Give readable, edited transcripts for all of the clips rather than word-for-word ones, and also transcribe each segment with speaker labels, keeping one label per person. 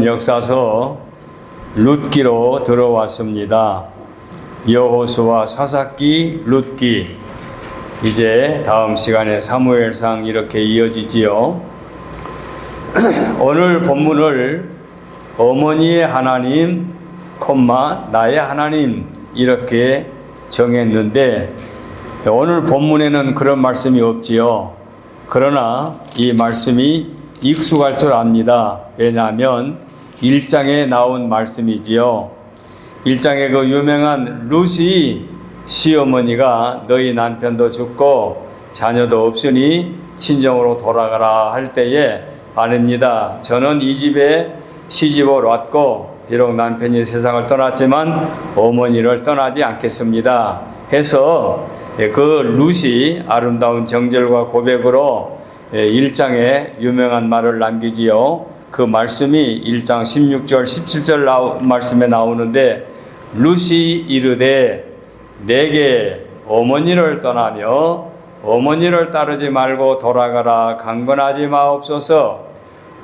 Speaker 1: 역사서 룻기로 들어왔습니다. 여호수아, 사사기, 룻기. 이제 다음 시간에 사무엘상 이렇게 이어지지요. 오늘 본문을 어머니의 하나님, 나의 하나님 이렇게 정했는데 오늘 본문에는 그런 말씀이 없지요. 그러나 이 말씀이 익숙할 줄 압니다. 왜냐하면 1장에 나온 말씀이지요. 1장에 그 유명한 룻이 시어머니가 너희 남편도 죽고 자녀도 없으니 친정으로 돌아가라 할 때에 아닙니다. 저는 이 집에 시집을 왔고 비록 남편이 세상을 떠났지만 어머니를 떠나지 않겠습니다 해서 그 룻이 아름다운 정절과 고백으로 1장에 유명한 말을 남기지요. 그 말씀이 1장 16절 17절 말씀에 나오는데 룻이 이르되 내게 어머니를 떠나며 어머니를 따르지 말고 돌아가라 강건하지 마옵소서.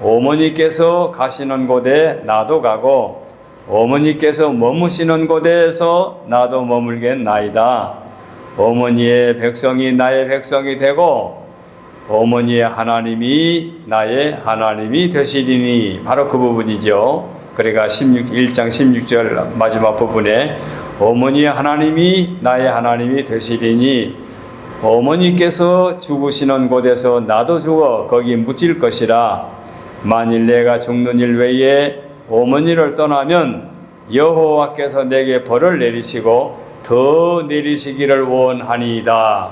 Speaker 1: 어머니께서 가시는 곳에 나도 가고 어머니께서 머무시는 곳에서 나도 머물겠나이다. 어머니의 백성이 나의 백성이 되고 어머니의 하나님이 나의 하나님이 되시리니 바로 그 부분이죠. 그러니까 1장 16절 마지막 부분에 어머니의 하나님이 나의 하나님이 되시리니 어머니께서 죽으시는 곳에서 나도 죽어 거기 묻힐 것이라. 만일 내가 죽는 일 외에 어머니를 떠나면 여호와께서 내게 벌을 내리시고 더 내리시기를 원하니이다.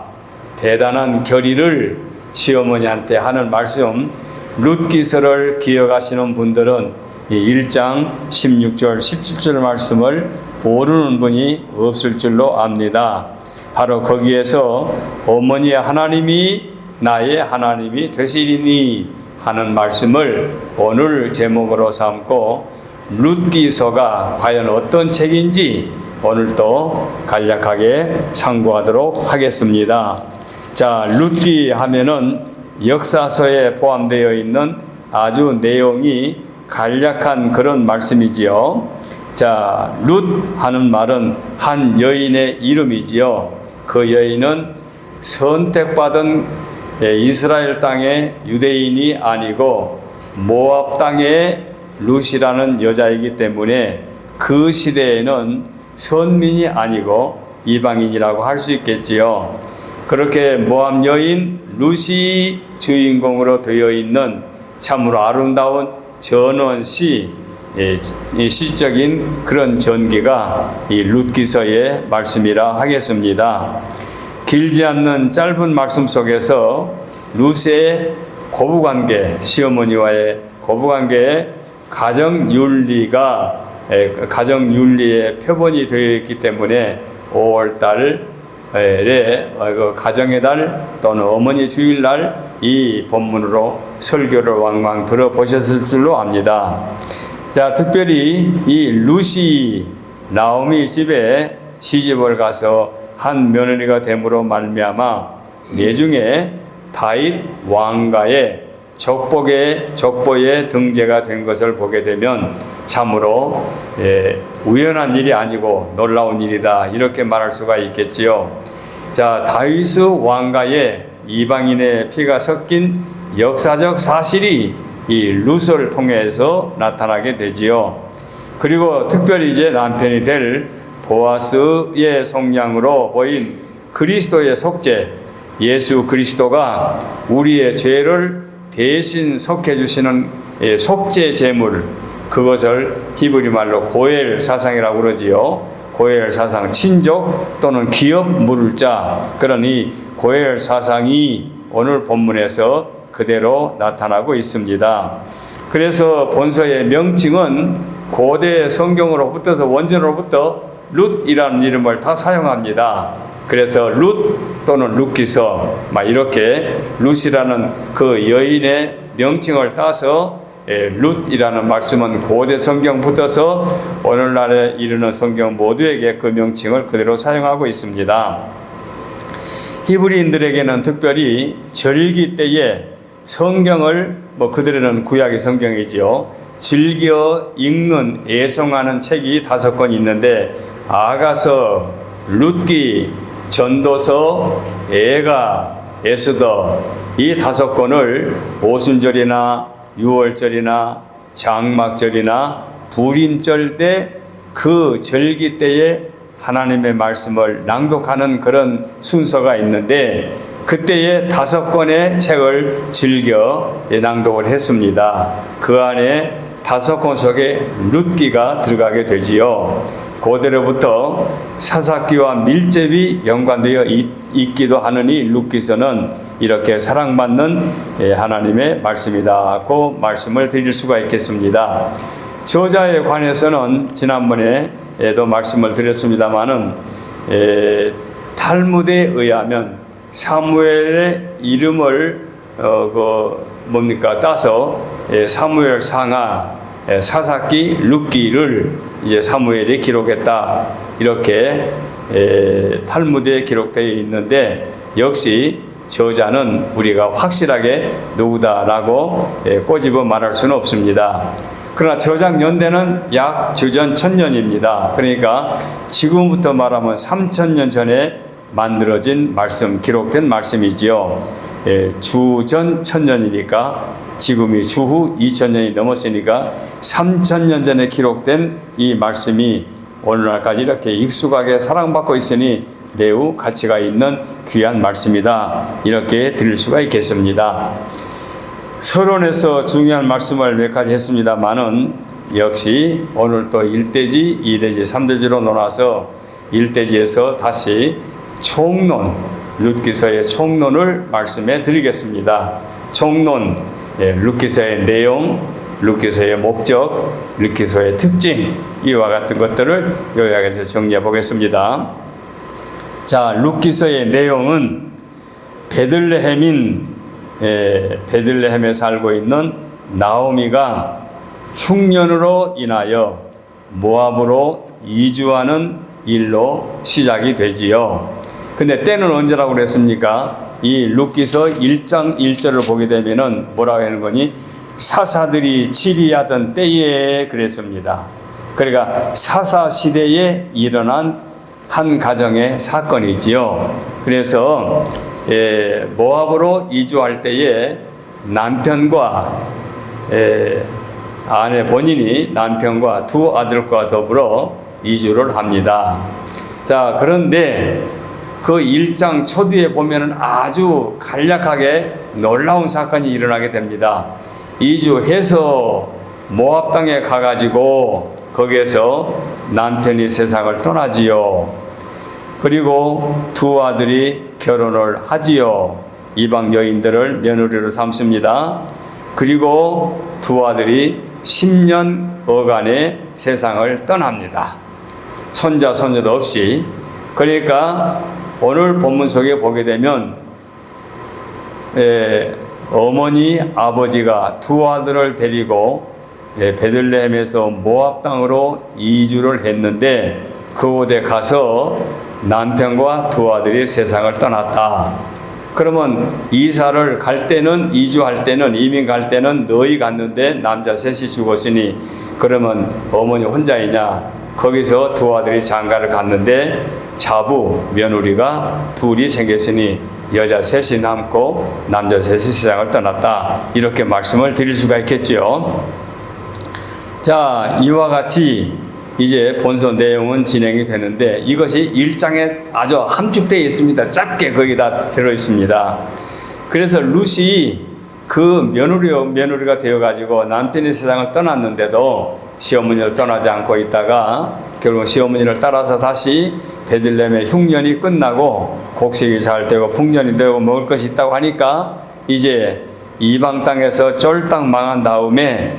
Speaker 1: 대단한 결의를 시어머니한테 하는 말씀, 룻기서를 기억하시는 분들은 이 1장 16절 17절 말씀을 모르는 분이 없을 줄로 압니다. 바로 거기에서 어머니의 하나님이 나의 하나님이 되시리니 하는 말씀을 오늘 제목으로 삼고 룻기서가 과연 어떤 책인지 오늘도 간략하게 상고하도록 하겠습니다. 자, 룻기 하면은 역사서에 포함되어 있는 아주 내용이 간략한 그런 말씀이지요. 자, 룻 하는 말은 한 여인의 이름이지요. 그 여인은 선택받은 이스라엘 땅의 유대인이 아니고 모압 땅의 룻이라는 여자이기 때문에 그 시대에는 선민이 아니고 이방인이라고 할 수 있겠지요. 그렇게 모압 여인 룻이 주인공으로 되어 있는 참으로 아름다운 전원시, 시적인 그런 전기가 이 룻기서의 말씀이라 하겠습니다. 길지 않는 짧은 말씀 속에서 룻의 고부관계, 시어머니와의 고부관계의 가정윤리의 표본이 되어 있기 때문에 5월달 가정의 달 또는 어머니 주일날 이 본문으로 설교를 왕왕 들어보셨을 줄로 압니다. 자, 특별히 이 룻이 나오미 집에 시집을 가서 한 며느리가 됨으로 말미암아 내중에 다윗 왕가의 족보에 등재가 된 것을 보게 되면 참으로 우연한 일이 아니고 놀라운 일이다 이렇게 말할 수가 있겠지요. 자, 다윗 왕가에 이방인의 피가 섞인 역사적 사실이 이 룻을 통해서 나타나게 되지요. 그리고 특별히 이제 남편이 될 보아스의 속량으로 보인 그리스도의 속죄, 예수 그리스도가 우리의 죄를 대신 속해 주시는 속죄 제물, 그것을 히브리 말로 고엘 사상이라고 그러지요. 고엘 사상, 친족 또는 기업 물을 자, 그러니 고엘 사상이 오늘 본문에서 그대로 나타나고 있습니다. 그래서 본서의 명칭은 고대 성경으로부터 원전으로부터 룻이라는 이름을 다 사용합니다. 그래서 룻 또는 룻기서 이렇게 룻이라는 그 여인의 명칭을 따서 룻이라는 말씀은 고대 성경부터서 오늘날에 이르는 성경 모두에게 그 명칭을 그대로 사용하고 있습니다. 히브리인들에게는 특별히 절기 때에 성경을 그들에는 구약의 성경이지요. 즐겨 읽는 애송하는 책이 5권 있는데 아가서, 룻기, 전도서, 애가, 에스더 이 5권을 오순절이나 유월절이나 장막절이나 부림절 때 그 절기 때에 하나님의 말씀을 낭독하는 그런 순서가 있는데 그때에 5권의 책을 즐겨 낭독을 했습니다. 그 안에 5권 속에 룻기가 들어가게 되지요. 고대로부터 사사기와 밀접이 연관되어 있기도 하느니 룻기서는 이렇게 사랑받는 하나님의 말씀이다고 말씀을 드릴 수가 있겠습니다. 저자에 관해서는 지난번에도 말씀을 드렸습니다마는 탈무드에 의하면 사무엘의 이름을 따서 사무엘 상하, 사사기, 룻기를 이제 사무엘이 기록했다 이렇게 탈무드에 기록되어 있는데 역시 저자는 우리가 확실하게 누구다라고 꼬집어 말할 수는 없습니다. 그러나 저작 연대는 약 주전 1000년입니다. 그러니까 지금부터 말하면 3000년 전에 만들어진 말씀, 기록된 말씀이지요. 주전 1000년이니까 지금이 주후 2000년이 넘었으니까 3000년 전에 기록된 이 말씀이 오늘날까지 이렇게 익숙하게 사랑받고 있으니 매우 가치가 있는 귀한 말씀이다. 이렇게 드릴 수가 있겠습니다. 서론에서 중요한 말씀을 몇 가지 했습니다만은 역시 오늘 또 1대지, 2대지, 3대지로 나눠서 1대지에서 다시 총론, 룻기서의 총론을 말씀해 드리겠습니다. 총론, 룻기서의 내용, 룻기서의 목적, 룻기서의 특징 이와 같은 것들을 요약해서 정리해 보겠습니다. 자, 룻기서의 내용은 베들레헴에 살고 있는 나오미가 흉년으로 인하여 모압으로 이주하는 일로 시작이 되지요. 근데 때는 언제라고 그랬습니까? 이 룻기서 1장 1절을 보게 되면은 뭐라고 하는 거니? 사사들이 치리하던 때에 그랬습니다. 그러니까 사사 시대에 일어난 한 가정의 사건이지요. 그래서 모압으로 이주할 때에 남편과 아내 본인이 남편과 2 아들과 더불어 이주를 합니다. 자, 그런데 그 1장 초두에 보면은 아주 간략하게 놀라운 사건이 일어나게 됩니다. 이주해서 모압 땅에 가가지고 거기에서 남편이 세상을 떠나지요. 그리고 2 아들이 결혼을 하지요. 이방 여인들을 며느리로 삼습니다. 그리고 2 아들이 10년 어간에 세상을 떠납니다. 손자 손녀도 없이. 그러니까 오늘 본문 속에 보게 되면 어머니 아버지가 2 아들을 데리고 베들레헴에서 모압 땅으로 이주를 했는데 그곳에 가서 남편과 2 아들이 세상을 떠났다. 그러면 이사를 갈 때는, 이주할 때는, 이민 갈 때는 너희 갔는데 남자 셋이 죽었으니 그러면 어머니 혼자이냐? 거기서 2 아들이 장가를 갔는데 자부 며느리가 2이 생겼으니 여자 셋이 남고 남자 셋이 세상을 떠났다. 이렇게 말씀을 드릴 수가 있겠죠. 자, 이와 같이 이제 본서 내용은 진행이 되는데 이것이 1장에 아주 함축되어 있습니다. 짧게 거기다 들어 있습니다. 그래서 룻이 그 며느리가 되어가지고 남편이 세상을 떠났는데도 시어머니를 떠나지 않고 있다가 결국 시어머니를 따라서 다시 베들레헴의 흉년이 끝나고 곡식이 잘 되고 풍년이 되고 먹을 것이 있다고 하니까 이제 이방 땅에서 쫄딱 망한 다음에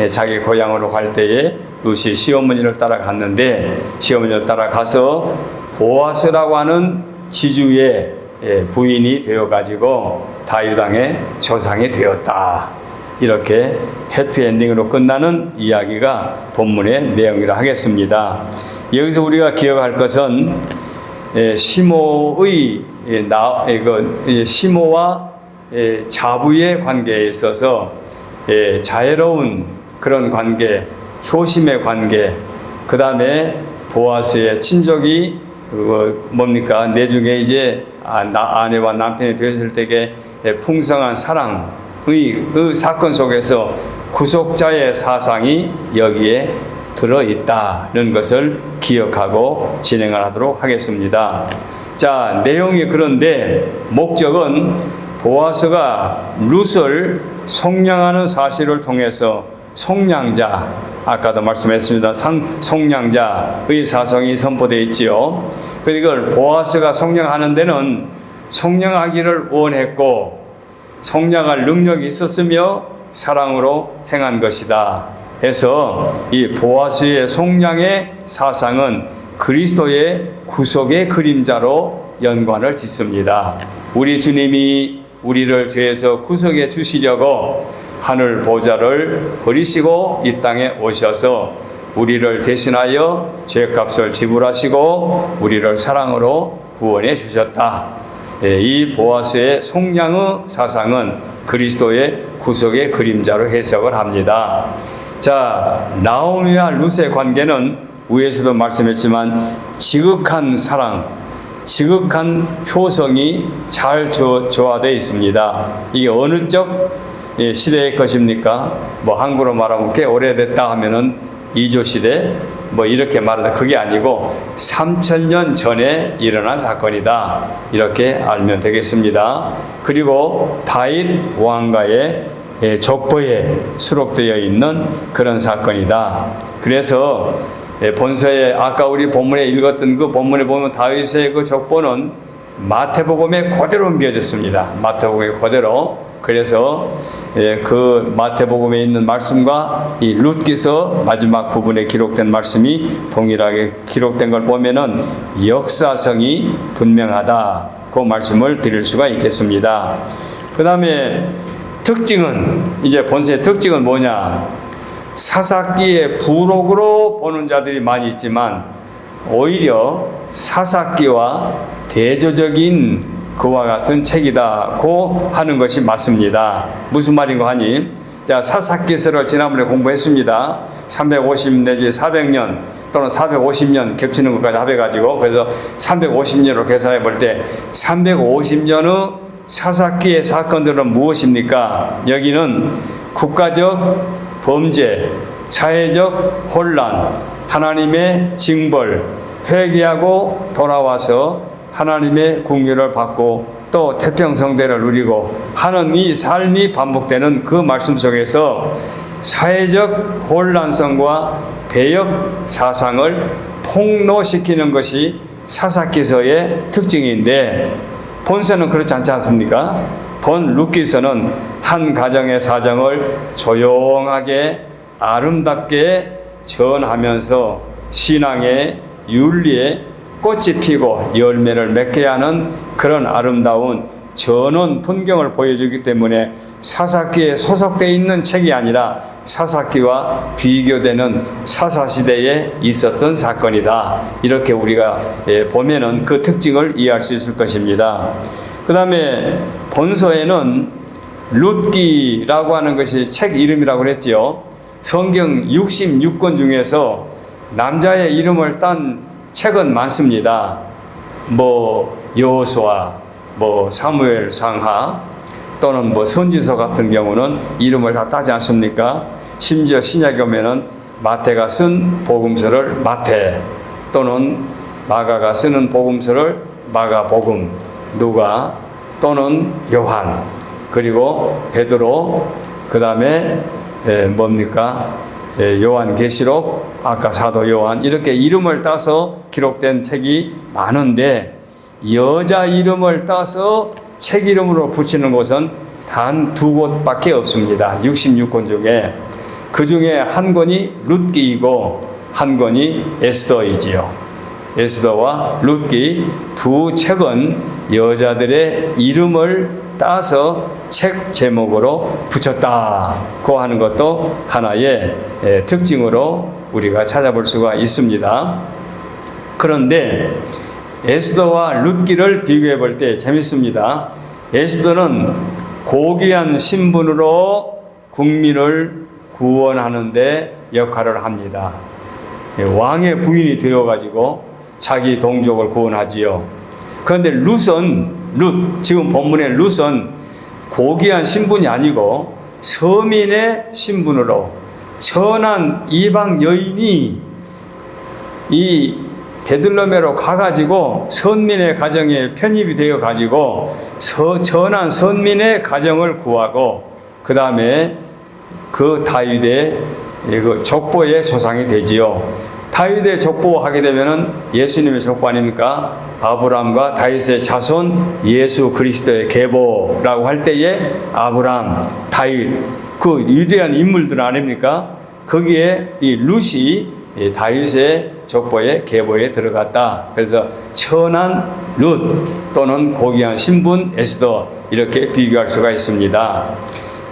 Speaker 1: 자기 고향으로 갈 때에 룻이 시어머니를 따라갔는데 시어머니를 따라가서 보아스라고 하는 지주의 부인이 되어가지고 다윗 왕의 조상이 되었다. 이렇게 해피엔딩으로 끝나는 이야기가 본문의 내용이라 하겠습니다. 여기서 우리가 기억할 것은 시모와 자부의 관계에 있어서 자애로운 그런 관계, 효심의 관계, 그 다음에 보아스의 친족이 뭡니까? 내중에 이제 아내와 남편이 되었을 때에 풍성한 사랑의 그 사건 속에서 구속자의 사상이 여기에 들어있다는 것을 기억하고 진행을 하도록 하겠습니다. 자, 내용이 그런데 목적은 보아스가 룻을 속량하는 사실을 통해서 속량자, 아까도 말씀했습니다. 속량자의 사성이 선포되어 있지요. 그걸 보아스가 속량하는 데는 속량하기를 원했고 속량할 능력이 있었으며 사랑으로 행한 것이다 해서 이 보아스의 속량의 사상은 그리스도의 구속의 그림자로 연관을 짓습니다. 우리 주님이 우리를 죄에서 구속해 주시려고 하늘 보좌를 버리시고 이 땅에 오셔서 우리를 대신하여 죄값을 지불하시고 우리를 사랑으로 구원해 주셨다. 이 보아스의 속량의 사상은 그리스도의 구속의 그림자로 해석을 합니다. 자, 나오미와 룻의 관계는 위에서도 말씀했지만 지극한 사랑, 지극한 효성이 잘 조화되어 있습니다. 이게 어느 쪽 시대의 것입니까? 뭐 한국으로 말하면 꽤 오래됐다 하면은 이조 시대 뭐 이렇게 말하다 그게 아니고 3000년 전에 일어난 사건이다 이렇게 알면 되겠습니다. 그리고 다윗 왕가의 족보에 수록되어 있는 그런 사건이다. 그래서 본서에 아까 우리 본문에 읽었던 그 본문에 보면 다윗의 그 족보는 마태복음에 그대로 옮겨졌습니다. 마태복음에 그대로. 그래서 그 마태복음에 있는 말씀과 이 룻기서 마지막 부분에 기록된 말씀이 동일하게 기록된 걸 보면은 역사성이 분명하다. 그 말씀을 드릴 수가 있겠습니다. 그 다음에 특징은 이제 본서의 특징은 뭐냐? 사사기의 부록으로 보는 자들이 많이 있지만 오히려 사사기와 대조적인 그와 같은 책이다고 하는 것이 맞습니다. 무슨 말인가 하니 사사기서를 지난번에 공부했습니다. 350 내지 400년 또는 450년 겹치는 것까지 합해가지고 그래서 350년으로 계산해 볼 때 350년의 사사기의 사건들은 무엇입니까? 여기는 국가적 범죄, 사회적 혼란, 하나님의 징벌, 회개하고 돌아와서 하나님의 긍휼을 받고 또 태평성대를 누리고 하는 이 삶이 반복되는 그 말씀 속에서 사회적 혼란성과 배역 사상을 폭로시키는 것이 사사기서의 특징인데 본서는 그렇지 않지 않습니까? 본 룻기서는 한 가정의 사정을 조용하게 아름답게 전하면서 신앙의 윤리에 꽃이 피고 열매를 맺게 하는 그런 아름다운 전원 풍경을 보여주기 때문에 사사기에 소속되어 있는 책이 아니라 사사기와 비교되는 사사시대에 있었던 사건이다. 이렇게 우리가 보면은 그 특징을 이해할 수 있을 것입니다. 그 다음에 본서에는 룻기라고 하는 것이 책 이름이라고 그랬지요. 성경 66권 중에서 남자의 이름을 딴 책은 많습니다. 뭐 여호수아, 뭐 사무엘 상하 또는 뭐 선지서 같은 경우는 이름을 다 따지 않습니까? 심지어 신약에 오면은 마태가 쓴 복음서를 마태 또는 마가가 쓰는 복음서를 마가복음, 누가 또는 요한 그리고 베드로 그 다음에 뭡니까? 요한계시록, 아까 사도 요한 이렇게 이름을 따서 기록된 책이 많은데 여자 이름을 따서 책 이름으로 붙이는 곳은 단 2곳밖에 없습니다. 66권 중에 그 중에 한 권이 룻기이고 한 권이 에스더이지요. 에스더와 룻기 두 책은 여자들의 이름을 따서 책 제목으로 붙였다고 하는 것도 하나의 특징으로 우리가 찾아볼 수가 있습니다. 그런데 에스더와 룻기를 비교해 볼 때 재밌습니다. 에스더는 고귀한 신분으로 국민을 구원하는데 역할을 합니다. 왕의 부인이 되어가지고 자기 동족을 구원하지요. 그런데 룻, 지금 본문의 룻은 고귀한 신분이 아니고 서민의 신분으로 천한 이방 여인이 이 베들레헴으로 가가지고 선민의 가정에 편입이 되어 가지고 천한 선민의 가정을 구하고 그 다음에 그 다윗의 그 족보의 조상이 되지요. 다윗의 족보하게 되면은 예수님의 족보 아닙니까? 아브라함과 다윗의 자손 예수 그리스도의 계보라고 할 때에 아브라함, 다윗 그 위대한 인물들 아닙니까? 거기에 이 룻이 다윗의 족보의 계보에 들어갔다. 그래서 천한 룻 또는 고귀한 신분 에스더 이렇게 비교할 수가 있습니다.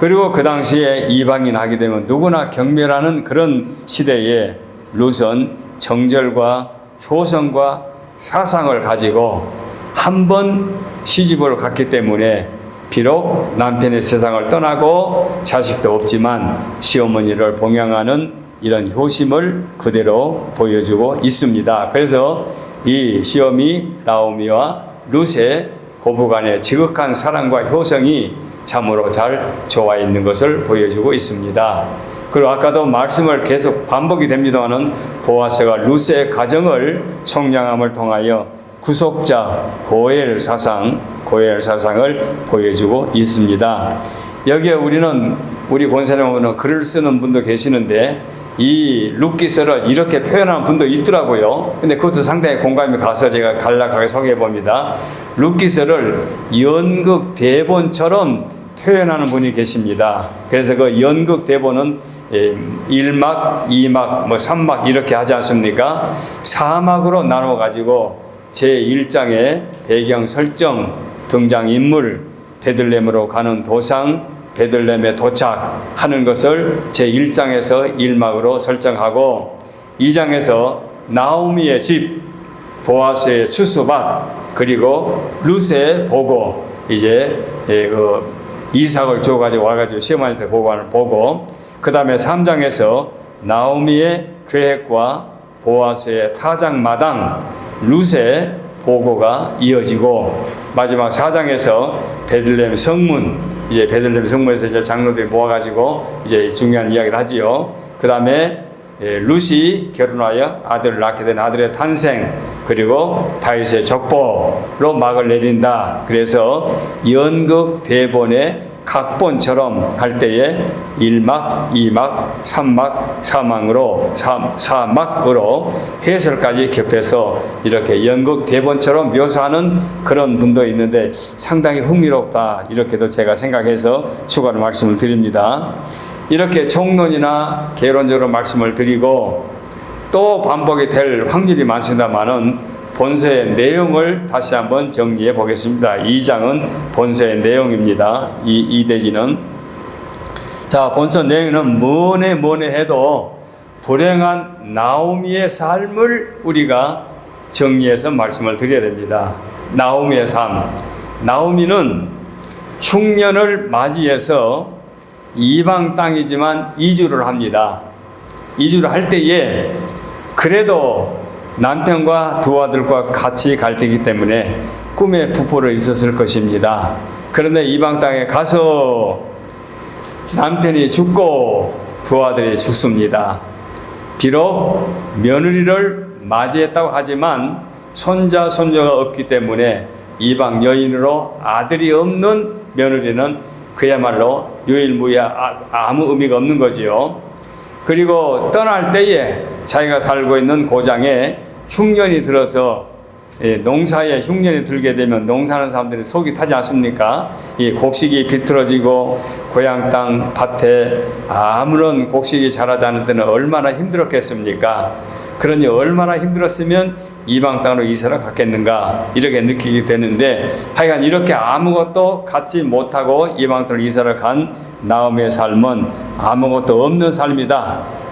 Speaker 1: 그리고 그 당시에 이방인 하게 되면 누구나 경멸하는 그런 시대에 룻은 정절과 효성과 사상을 가지고 한 번 시집을 갔기 때문에 비록 남편의 세상을 떠나고 자식도 없지만 시어머니를 봉양하는 이런 효심을 그대로 보여주고 있습니다. 그래서 이 시어미 나오미와 룻의 고부간의 지극한 사랑과 효성이 참으로 잘 좋아 있는 것을 보여주고 있습니다. 그리고 아까도 말씀을 계속 반복이 됩니다마는 보아스가 룻의 가정을 속량함을 통하여 구속자 고엘 사상을 보여주고 있습니다. 여기에 우리 권사님은 글을 쓰는 분도 계시는데 이 룻기서를 이렇게 표현하는 분도 있더라고요. 근데 그것도 상당히 공감이 가서 제가 간략하게 소개해 봅니다. 룻기서를 연극 대본처럼 표현하는 분이 계십니다. 그래서 그 연극 대본은 1막, 2막, 3막 이렇게 하지 않습니까? 4막으로 나눠 가지고 제1장의 배경 설정, 등장인물, 베들레헴으로 가는 도상, 베들레헴에 도착하는 것을 제1장에서 1막으로 설정하고 2장에서 나오미의 집, 보아스의 추수밭, 그리고 룻의 보고 이제 이삭을 줘가지고 와가지고 시어머니한테 보고 그 다음에 3장에서 나오미의 계획과 보아스의 타작마당, 룻의 보고가 이어지고 마지막 4장에서 베들레헴 성문, 이제 베들레헴 성문에서 이제 장로들이 모아가지고 이제 중요한 이야기를 하지요. 그 다음에 룻이 결혼하여 아들을 낳게 된 아들의 탄생, 그리고 다윗의 족보로 막을 내린다. 그래서 연극 대본의 각본처럼 할 때에 1막, 2막, 3막, 4막으로 해설까지 겹해서 이렇게 연극 대본처럼 묘사하는 그런 분도 있는데 상당히 흥미롭다. 이렇게도 제가 생각해서 추가로 말씀을 드립니다. 이렇게 총론이나 개론적으로 말씀을 드리고 또 반복이 될 확률이 많습니다만은 본서의 내용을 다시 한번 정리해 보겠습니다. 2장은 본서의 내용입니다. 이 대지는. 자, 본서 내용은 뭐네 해도 불행한 나오미의 삶을 우리가 정리해서 말씀을 드려야 됩니다. 나오미의 삶. 나오미는 흉년을 맞이해서 이방 땅이지만 이주를 합니다. 이주를 할 때에 그래도 남편과 두 아들과 같이 갈 때이기 때문에 꿈에 부풀어 있었을 것입니다. 그런데 이방 땅에 가서 남편이 죽고 두 아들이 죽습니다. 비록 며느리를 맞이했다고 하지만 손자, 손녀가 없기 때문에 이방 여인으로 아들이 없는 며느리는 그야말로 유일무이야 아무 의미가 없는 거지요. 그리고 떠날 때에 자기가 살고 있는 고장에 흉년이 들어서 농사에 흉년이 들게 되면 농사하는 사람들이 속이 타지 않습니까? 이 곡식이 비틀어지고 고향 땅 밭에 아무런 곡식이 자라지 않을 때는 얼마나 힘들었겠습니까? 그러니 얼마나 힘들었으면 이방 땅으로 이사를 갔겠는가 이렇게 느끼게 되는데 하여간 이렇게 아무것도 갖지 못하고 이방 땅으로 이사를 간 나오미의 삶은 아무것도 없는 삶이다.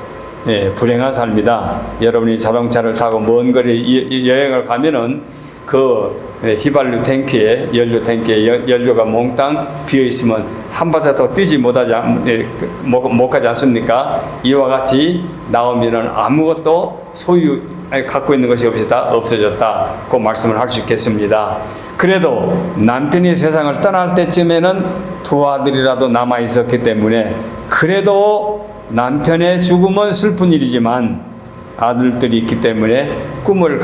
Speaker 1: 불행한 삶이다. 여러분이 자동차를 타고 먼 거리 여행을 가면은 그 휘발유 탱크에 연료 탱크에 연료가 몽땅 비어 있으면 한 발자도 뛰지 못 가지 않습니까? 이와 같이 나오미는 아무것도 갖고 있는 것이 없어졌다. 그 말씀을 할 수 있겠습니다. 그래도 남편이 세상을 떠날 때쯤에는 두 아들이라도 남아 있었기 때문에 그래도 남편의 죽음은 슬픈 일이지만 아들들이 있기 때문에 꿈을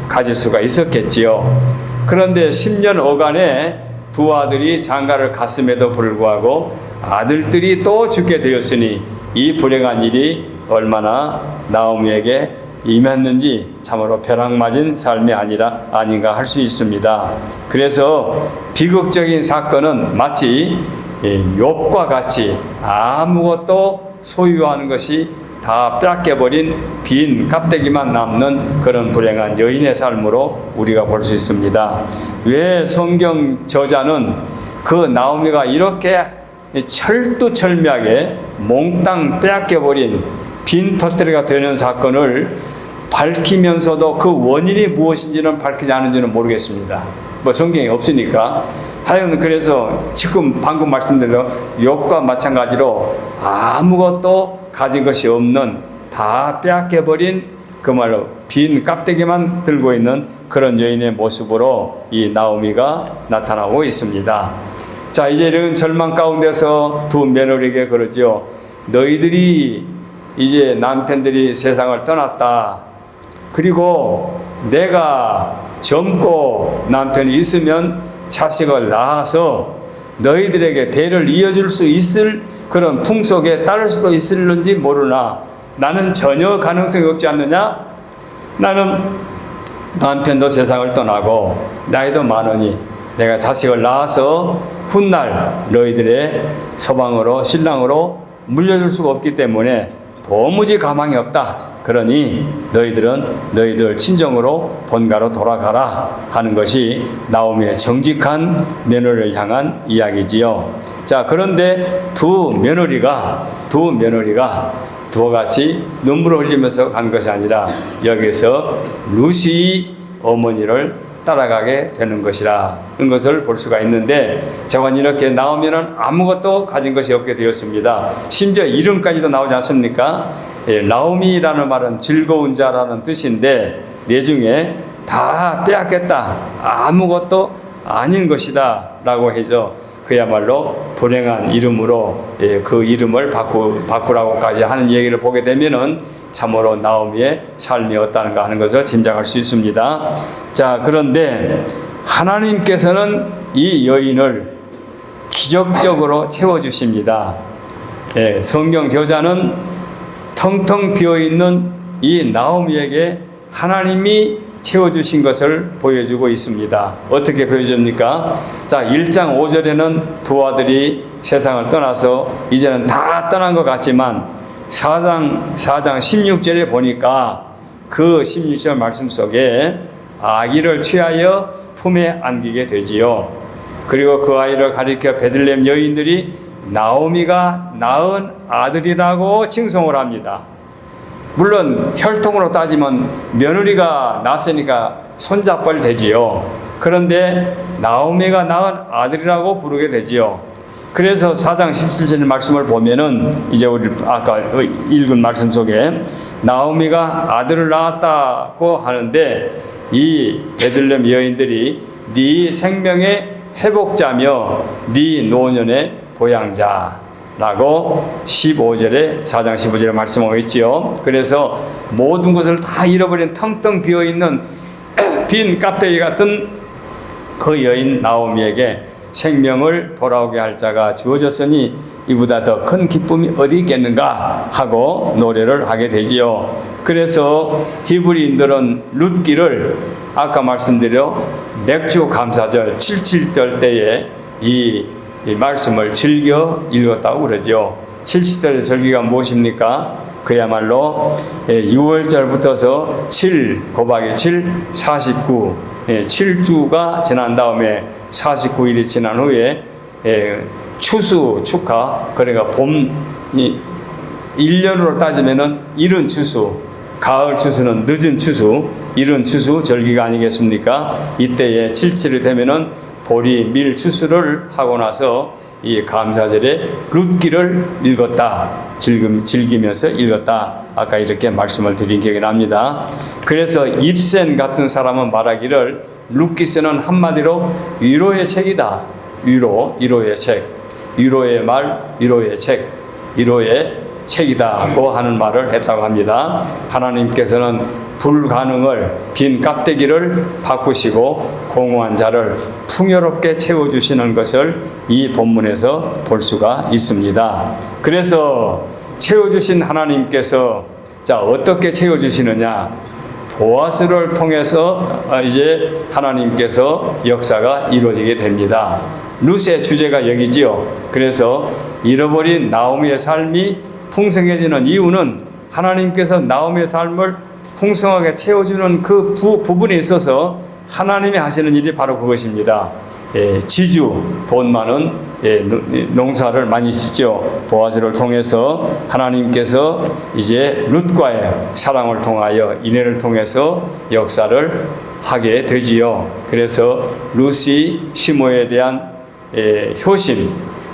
Speaker 1: 가질 수가 있었겠지요. 그런데 10년 어간에 두 아들이 장가를 갔음에도 불구하고 아들들이 또 죽게 되었으니 이 불행한 일이 얼마나 나오미에게 임했는지 참으로 벼락맞은 삶이 아닌가 할 수 있습니다. 그래서 비극적인 사건은 마치 욥과 같이 아무것도 소유하는 것이 다 뺏겨버린 빈 껍데기만 남는 그런 불행한 여인의 삶으로 우리가 볼 수 있습니다. 왜 성경 저자는 그 나오미가 이렇게 철두철미하게 몽땅 뺏겨버린 빈 털터리가 되는 사건을 밝히면서도 그 원인이 무엇인지는 밝히지 않은지는 모르겠습니다. 뭐 성경이 없으니까. 하여간 그래서 지금 방금 말씀드린 욥과 마찬가지로 아무것도 가진 것이 없는 다 빼앗겨버린 그 말로 빈 껍데기만 들고 있는 그런 여인의 모습으로 이 나오미가 나타나고 있습니다. 자, 이제 이런 절망 가운데서 두 며느리에게 그러죠. 너희들이 이제 남편들이 세상을 떠났다. 그리고 내가 젊고 남편이 있으면 자식을 낳아서 너희들에게 대를 이어줄 수 있을 그런 풍속에 따를 수도 있을는지 모르나 나는 전혀 가능성이 없지 않느냐? 나는 남편도 세상을 떠나고 나이도 많으니 내가 자식을 낳아서 훗날 너희들의 서방으로 신랑으로 물려줄 수가 없기 때문에 도무지 가망이 없다. 그러니 너희들 친정으로 본가로 돌아가라 하는 것이 나오미의 정직한 며느리를 향한 이야기지요. 자, 그런데 두 며느리가 두어 같이 눈물을 흘리면서 간 것이 아니라 여기서 루시 어머니를 따라가게 되는 것이라는 것을 볼 수가 있는데, 저건 이렇게 나오면은 아무것도 가진 것이 없게 되었습니다. 심지어 이름까지도 나오지 않습니까? 나오미라는 말은 즐거운 자라는 뜻인데 내중에 다 빼앗겠다, 아무것도 아닌 것이다 라고 해서 그야말로 불행한 이름으로 그 이름을 바꾸라고까지 하는 얘기를 보게 되면은 참으로 나오미의 삶이 어떠한가 하는 것을 짐작할 수 있습니다. 자, 그런데 하나님께서는 이 여인을 기적적으로 채워주십니다. 성경 저자는 텅텅 비어있는 이 나오미에게 하나님이 채워주신 것을 보여주고 있습니다. 어떻게 보여줍니까? 자, 1장 5절에는 두 아들이 세상을 떠나서 이제는 다 떠난 것 같지만 4장 16절에 보니까 그 16절 말씀 속에 아기를 취하여 품에 안기게 되지요. 그리고 그 아이를 가리켜 베들레헴 여인들이 나오미가 낳은 아들이라고 칭송을 합니다. 물론 혈통으로 따지면 며느리가 낳았으니까 손자뻘 되지요. 그런데 나오미가 낳은 아들이라고 부르게 되지요. 그래서 4장 17절 말씀을 보면은 이제 우리 아까 읽은 말씀 속에 나오미가 아들을 낳았다고 하는데 이 베들레헴 여인들이 네 생명의 회복자며 네 노년의 보양자라고 15절에 4장 15절에 말씀하고 있지요. 그래서 모든 것을 다 잃어버린 텅텅 비어있는 빈 껍데기 같은 그 여인 나오미에게 생명을 돌아오게 할 자가 주어졌으니 이보다 더 큰 기쁨이 어디 있겠는가 하고 노래를 하게 되지요. 그래서 히브리인들은 룻기를 아까 말씀드려 맥주 감사절 77절 때에 이 말씀을 즐겨 읽었다고 그러죠. 77절의 절기가 무엇입니까? 그야말로 6월절부터서 7 곱하기 7 49 7주가 지난 다음에 49일이 지난 후에 추수 축하, 그러니까 봄 1년으로 따지면은 이른 추수, 가을 추수는 늦은 추수, 이른 추수 절기가 아니겠습니까? 이때에 7일이 되면은 보리 밀 추수를 하고 나서 이 감사절에 룻기를 읽었다. 즐기면서 읽었다. 아까 이렇게 말씀을 드린 기억이 납니다. 그래서 입센 같은 사람은 말하기를 룻기서는 한마디로 위로의 책이다. 위로의 책. 위로의 말, 위로의 책. 위로의 책이다고 하는 말을 했다고 합니다. 하나님께서는 불가능을, 빈 껍데기를 바꾸시고 공허한 자를 풍요롭게 채워주시는 것을 이 본문에서 볼 수가 있습니다. 그래서 채워주신 하나님께서 자 어떻게 채워주시느냐? 보아스를 통해서 이제 하나님께서 역사가 이루어지게 됩니다. 룻의 주제가 여기지요. 그래서 잃어버린 나오미의 삶이 풍성해지는 이유는 하나님께서 나오미의 삶을 풍성하게 채워주는 그 부분에 있어서 하나님이 하시는 일이 바로 그것입니다. 지주, 돈 많은 농사를 많이 짓죠. 보아스를 통해서 하나님께서 이제 룻과의 사랑을 통하여 인애를 통해서 역사를 하게 되지요. 그래서 룻이 시므에 대한 효심,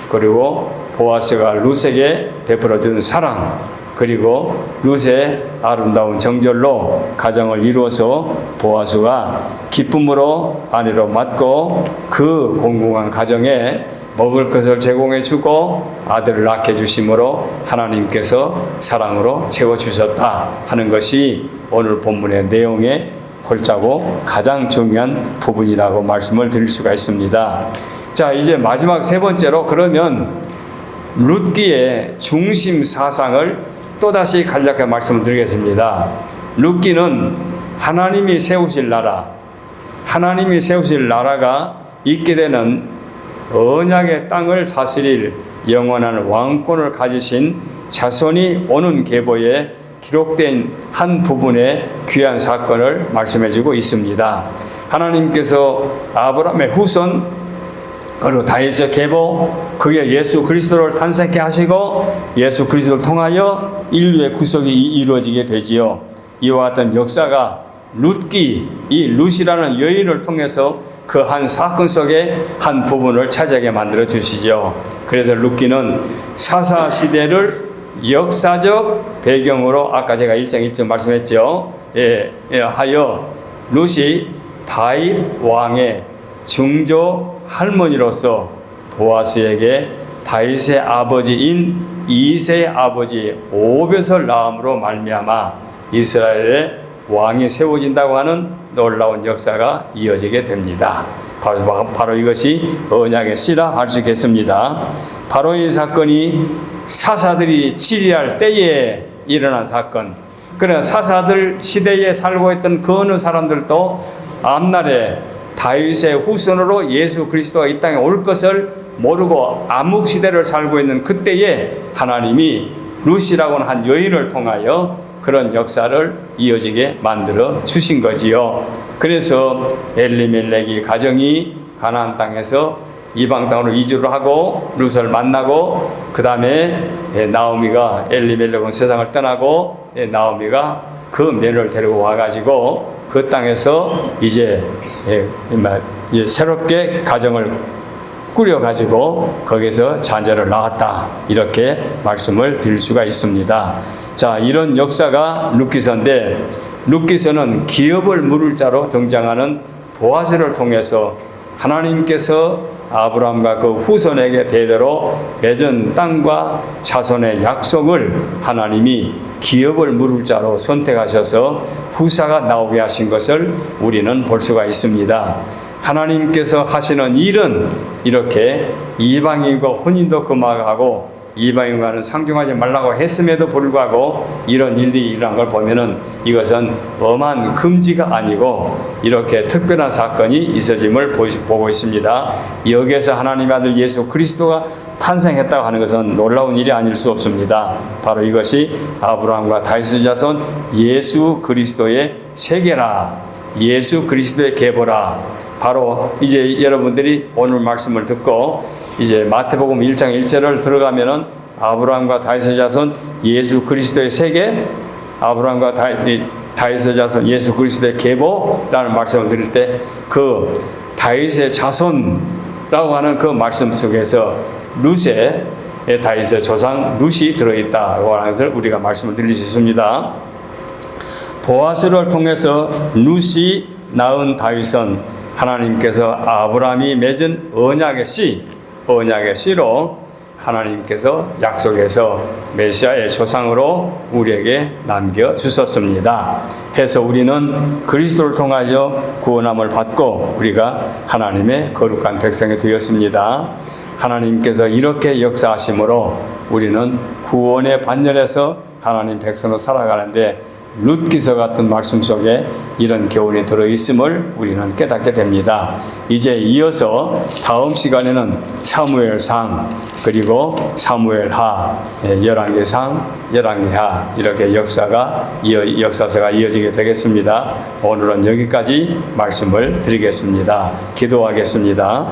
Speaker 1: 그리고 보아스가 룻에게 베풀어준 사랑, 그리고 룻의 아름다운 정절로 가정을 이루어서 보아스가 기쁨으로 아내로 맞고 그 공공한 가정에 먹을 것을 제공해 주고 아들을 낳게 주심으로 하나님께서 사랑으로 채워주셨다 하는 것이 오늘 본문의 내용의 골자고 가장 중요한 부분이라고 말씀을 드릴 수가 있습니다. 자, 이제 마지막 세 번째로 그러면 룻기의 중심 사상을 또다시 간략하게 말씀을 드리겠습니다. 룻기는 하나님이 세우실 나라, 하나님이 세우실 나라가 있게 되는 언약의 땅을 다스릴 영원한 왕권을 가지신 자손이 오는 계보에 기록된 한 부분의 귀한 사건을 말씀해주고 있습니다. 하나님께서 아브라함의 후손 그리고 다윗의 계보, 그게 예수 그리스도를 탄생케 하시고 예수 그리스도를 통하여 인류의 구속이 이루어지게 되지요. 이와 같은 역사가 룻기, 이 룻이라는 여인을 통해서 그 한 사건 속의 한 부분을 차지하게 만들어 주시죠. 그래서 룻기는 사사 시대를 역사적 배경으로 아까 제가 1장 1절 말씀했죠. 하여 룻이 다윗 왕의 증조 할머니로서 보아스에게 다윗의 아버지인 이새의 아버지 오벳을 낳음으로 말미암아 이스라엘의 왕이 세워진다고 하는 놀라운 역사가 이어지게 됩니다. 바로 이것이 언약의 씨라 할 수 있겠습니다. 바로 이 사건이 사사들이 치리할 때에 일어난 사건. 그러나 사사들 시대에 살고 있던 그 어느 사람들도 앞날에 다윗의 후손으로 예수 그리스도가 이 땅에 올 것을 모르고 암흑 시대를 살고 있는 그때에 하나님이 룻이라고는 한 여인을 통하여 그런 역사를 이어지게 만들어 주신 거지요. 그래서 엘리멜렉이 가정이 가나안 땅에서 이방 땅으로 이주를 하고 룻을 만나고 그 다음에 나오미가 엘리멜렉은 세상을 떠나고 나오미가 그 며느리를 데리고 와가지고 그 땅에서 이제 새롭게 가정을 꾸려가지고 거기서 자녀를 낳았다. 이렇게 말씀을 드릴 수가 있습니다. 자, 이런 역사가 룻기서인데 룻기서는 기업을 물을 자로 등장하는 보아스를 통해서 하나님께서 아브라함과 그 후손에게 대대로 맺은 땅과 자손의 약속을 하나님이 기업을 물을 자로 선택하셔서 후사가 나오게 하신 것을 우리는 볼 수가 있습니다. 하나님께서 하시는 일은 이렇게 이방인과 혼인도 금하고 이방인과는 상종하지 말라고 했음에도 불구하고 이런 일이 일어난 걸 보면은 이것은 엄한 금지가 아니고 이렇게 특별한 사건이 있어짐을 보고 있습니다. 여기에서 하나님의 아들 예수 그리스도가 탄생했다고 하는 것은 놀라운 일이 아닐 수 없습니다. 바로 이것이 아브라함과 다윗의 자손 예수 그리스도의 세계라, 예수 그리스도의 계보라. 바로 이제 여러분들이 오늘 말씀을 듣고 이제 마태복음 1장 1절을 들어가면은 아브라함과 다윗의 자손 예수 그리스도의 세계, 아브라함과 다윗의 자손 예수 그리스도의 계보라는 말씀을 드릴 때 그 다윗의 자손라고 하는 그 말씀 속에서 룻의 다윗의 조상 룻이 들어있다고 하는 것을 우리가 말씀을 드릴 수 있습니다. 보아스를 통해서 룻이 낳은 다윗은 하나님께서 아브라함이 맺은 언약의 씨로 하나님께서 약속해서 메시아의 조상으로 우리에게 남겨주셨습니다. 해서 우리는 그리스도를 통하여 구원함을 받고 우리가 하나님의 거룩한 백성이 되었습니다. 하나님께서 이렇게 역사하심으로 우리는 구원의 반열에서 하나님 백성으로 살아가는데 룻기서 같은 말씀 속에 이런 교훈이 들어있음을 우리는 깨닫게 됩니다. 이제 이어서 다음 시간에는 사무엘상 그리고 사무엘하, 열왕기상, 열왕기하 이렇게 역사서가 이어지게 되겠습니다. 오늘은 여기까지 말씀을 드리겠습니다. 기도하겠습니다.